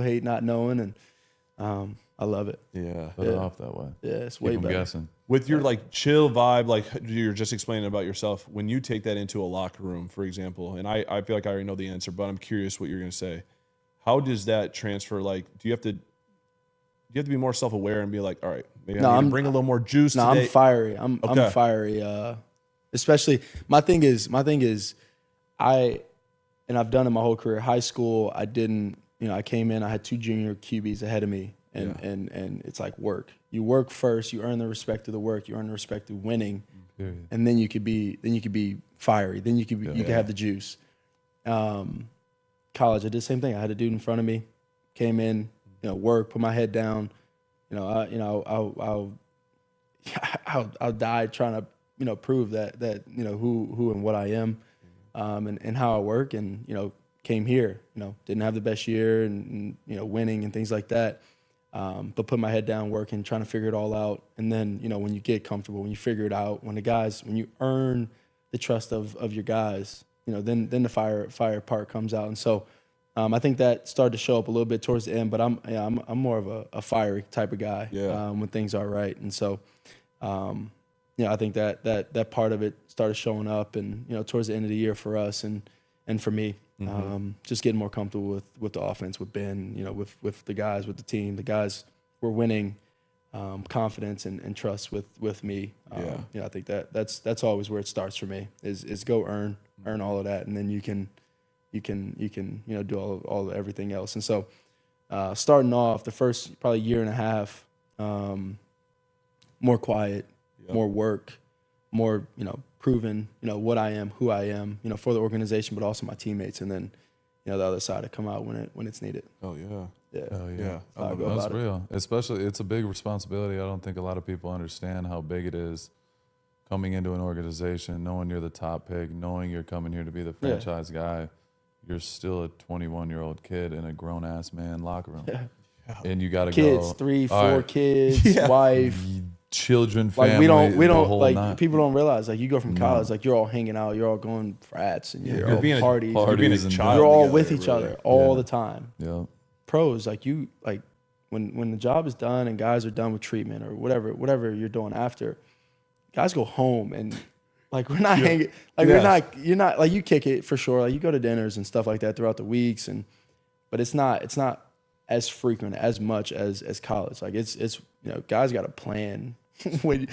hate not knowing, and I love it. Yeah. Put it off that way. Yeah, it's way Keep 'em better. guessing. With your like chill vibe, like you're just explaining about yourself, when you take that into a locker room, for example, and I feel like I already know the answer, but I'm curious what you're going to say. How does that transfer? Like, do you have to be more self-aware and be like, all right, maybe I need to bring a little more juice No, today? I'm fiery. I'm Okay. fiery. Especially my thing is and I've done it my whole career. High school, I didn't, I came in, I had 2 junior QBs ahead of me. And it's like work. You work first, you earn the respect of the work, you earn the respect of winning. Period. And then you could be fiery. Then you could have the juice. College, I did the same thing. I had a dude in front of me, came in, work, put my head down. I'll die trying to prove that who and what I am, and how I work. And came here, didn't have the best year, and winning and things like that. But put my head down, working, trying to figure it all out. And then, when you get comfortable, when you figure it out, when you earn the trust of your guys, then the fire part comes out. And so I think that started to show up a little bit towards the end, but I'm more of a fiery type of guy when things are right. And so, I think that part of it started showing up, and, towards the end of the year for us and for me. Just getting more comfortable with the offense, with Ben, with the guys, with the team. The guys were winning, confidence and trust with me. I think that's always where it starts for me is go earn all of that, and then you can do all everything else. And so starting off the first probably year and a half, more quiet, more work, more proven, what I am, who I am, for the organization, but also my teammates, and then, the other side to come out when it's needed. Oh yeah. Yeah. Hell Yeah. That's how I go That's about it. real. Especially, it's a big responsibility. I don't think a lot of people understand how big it is coming into an organization, knowing you're the top pick, knowing you're coming here to be the franchise guy. You're still a 21-year-old kid in a grown-ass man locker room. Yeah. And you got to Kids, go. 3, 4 all right, kids, wife. children, family. Like we the don't whole like nine. people don't realize, like, you go from college, like, you're all hanging out, you're all going frats, and you're all being a- parties. you're being a and child You're all together, with each really. other all the time. Yeah. Pros, like, when the job is done and guys are done with treatment or whatever you're doing after, guys go home, and like, we're not hanging, like, you're not like, you kick it for sure, like, you go to dinners and stuff like that throughout the weeks, but it's not as frequent as much as college. Like, it's guys got a plan when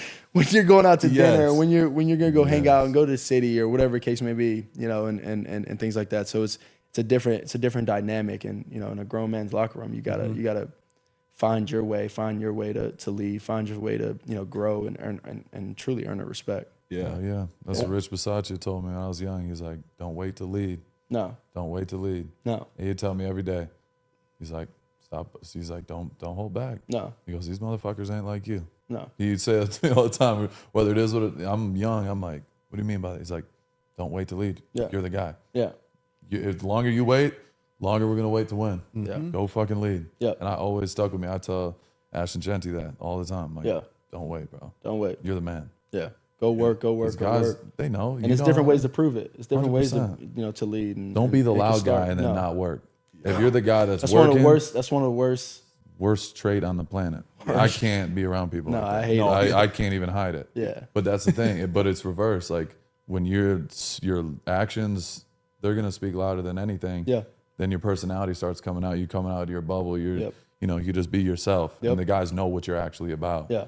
you're going out to dinner, when you're gonna go hang out and go to the city or whatever the case may be, and things like that. So it's a different dynamic, and in a grown man's locker room, you gotta find your way to lead, find your way to grow and earn and truly earn the respect. Yeah. Yeah. That's what Rich Bisaccia told me when I was young. He's like, don't wait to lead. No, Don't wait to lead. no, And he'd tell me every day. He's like, stop. He's like, don't hold back. no, He goes, these motherfuckers ain't like you. no. He'd say that to me all the time. Whether it is what I'm young, I'm like, what do you mean by that? He's like, don't wait to lead. Yeah. You're the guy. Yeah, If the longer you wait, longer we're gonna wait to win. yeah, Go fucking lead. Yeah. And I always stuck with me. I tell Ashton Genty that all the time. Like, Yeah. don't wait, bro. don't wait. You're the man. Yeah, go work, These go guys, work. they know. And it's different ways to prove it. It's different ways to 100%. to lead. And Don't be the it can loud start- guy and then no. not work. If you're the guy that's That's working, one of the worst. That's one of the worst. worst trait on the planet. I can't be around people. No, like that. I hate it. I can't even hide it. Yeah. But that's the thing. But it's reverse. Like, when your actions, they're gonna speak louder than anything. Yeah. Then your personality starts coming out. You coming out of your bubble. You're Yep. you just be yourself. Yep. And the guys know what you're actually about. Yeah.